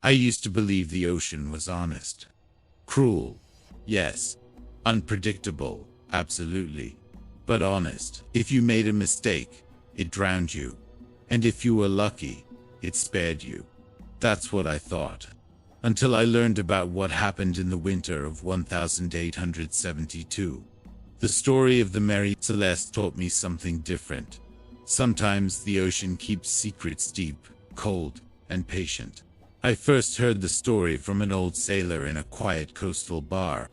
I used to believe the ocean was honest. Cruel, yes. Unpredictable, absolutely. But honest. If you made a mistake, it drowned you. And if you were lucky, it spared you. That's what I thought. Until I learned about what happened in the winter of 1872. The story of the Mary Celeste taught me something different. Sometimes the ocean keeps secrets deep, cold, and patient. I first heard the story from an old sailor in a quiet coastal bar.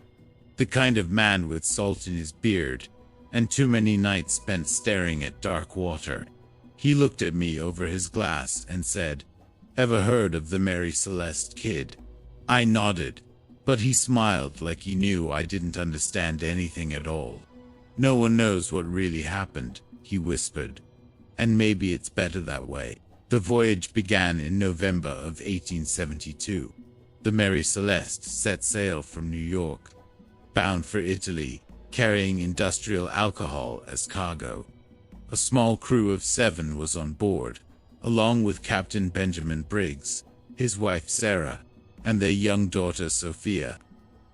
The kind of man with salt in his beard, and too many nights spent staring at dark water. He looked at me over his glass and said, "Ever heard of the Mary Celeste kid?" I nodded, but he smiled like he knew I didn't understand anything at all. "No one knows what really happened," he whispered. "And maybe it's better that way." The voyage began in November of 1872. The Mary Celeste set sail from New York, bound for Italy, carrying industrial alcohol as cargo. A small crew of 7 was on board, along with Captain Benjamin Briggs, his wife Sarah, and their young daughter Sophia.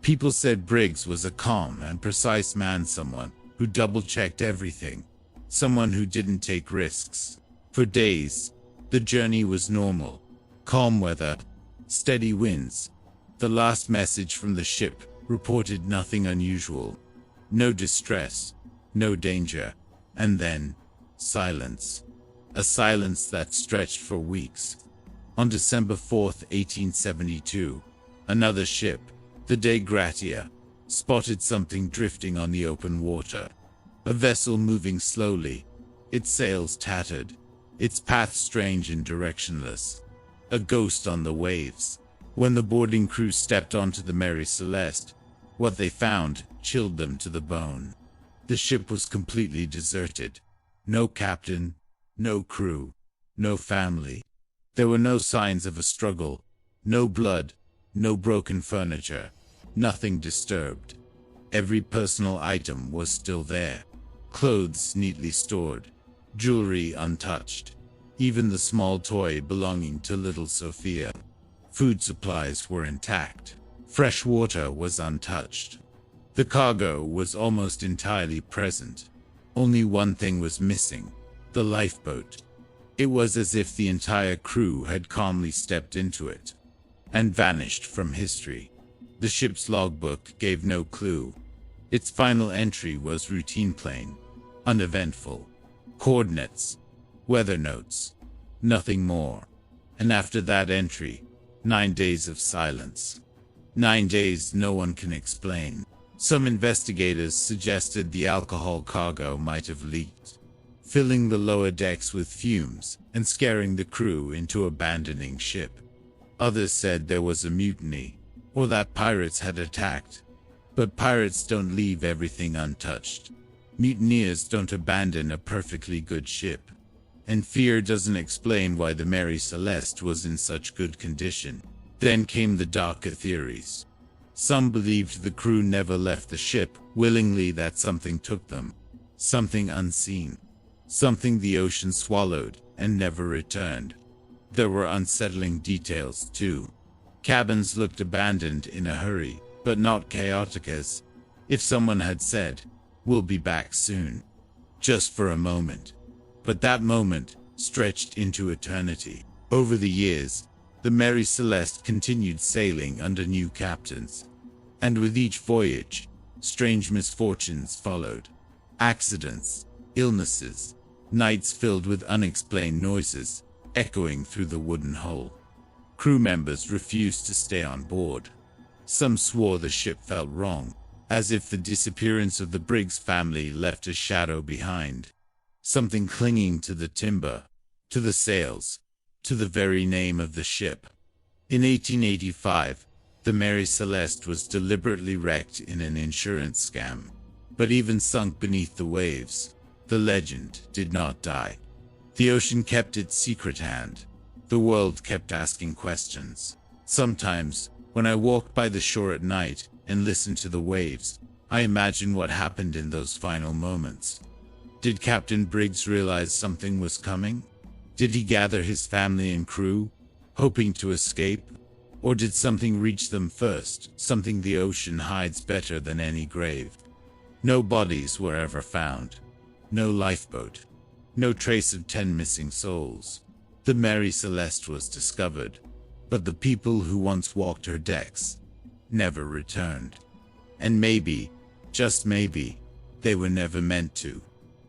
People said Briggs was a calm and precise man, someone who double-checked everything, someone who didn't take risks. For days, the journey was normal. Calm weather, steady winds. The last message from the ship reported nothing unusual. No distress, no danger, and then silence. A silence that stretched for weeks. On December 4th, 1872, another ship, the Dei Gratia, spotted something drifting on the open water. A vessel moving slowly, its sails tattered, its path strange and directionless. A ghost on the waves. When the boarding crew stepped onto the Mary Celeste, what they found chilled them to the bone. The ship was completely deserted. No captain, no crew, no family. There were no signs of a struggle, no blood, no broken furniture, nothing disturbed. Every personal item was still there. Clothes neatly stored, jewelry untouched, even the small toy belonging to little Sophia. Food supplies were intact. Fresh water was untouched. The cargo was almost entirely present. Only one thing was missing: the lifeboat. It was as if the entire crew had calmly stepped into it and vanished from history. The ship's logbook gave no clue. Its final entry was routine plain, uneventful. Coordinates, weather notes, nothing more. And after that entry, 9 days of silence. 9 days no one can explain. Some investigators suggested the alcohol cargo might have leaked, filling the lower decks with fumes and scaring the crew into abandoning ship. Others said there was a mutiny, or that pirates had attacked. But pirates don't leave everything untouched. Mutineers don't abandon a perfectly good ship. And fear doesn't explain why the Mary Celeste was in such good condition. Then came the darker theories. Some believed the crew never left the ship willingly, that something took them. Something unseen. Something the ocean swallowed and never returned. There were unsettling details too. Cabins looked abandoned in a hurry, but not chaotic, as if someone had said, "We'll be back soon." Just for a moment. But that moment stretched into eternity. Over the years, the Mary Celeste continued sailing under new captains. And with each voyage, strange misfortunes followed. Accidents, illnesses, nights filled with unexplained noises, echoing through the wooden hull. Crew members refused to stay on board. Some swore the ship felt wrong, as if the disappearance of the Briggs family left a shadow behind. Something clinging to the timber, to the sails, to the very name of the ship. In 1885, the Mary Celeste was deliberately wrecked in an insurance scam. But even sunk beneath the waves, the legend did not die. The ocean kept its secret hand. The world kept asking questions. Sometimes, when I walked by the shore at night and listened to the waves, I imagine what happened in those final moments. Did Captain Briggs realize something was coming? Did he gather his family and crew, hoping to escape? Or did something reach them first, something the ocean hides better than any grave? No bodies were ever found. No lifeboat. No trace of 10 missing souls. The Mary Celeste was discovered, but the people who once walked her decks never returned. And maybe, just maybe, they were never meant to.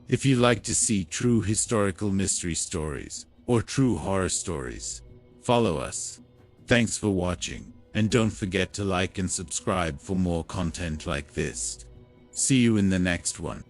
If you like to see true historical mystery stories, or true horror stories, follow us. Thanks for watching, and don't forget to like and subscribe for more content like this. See you in the next one.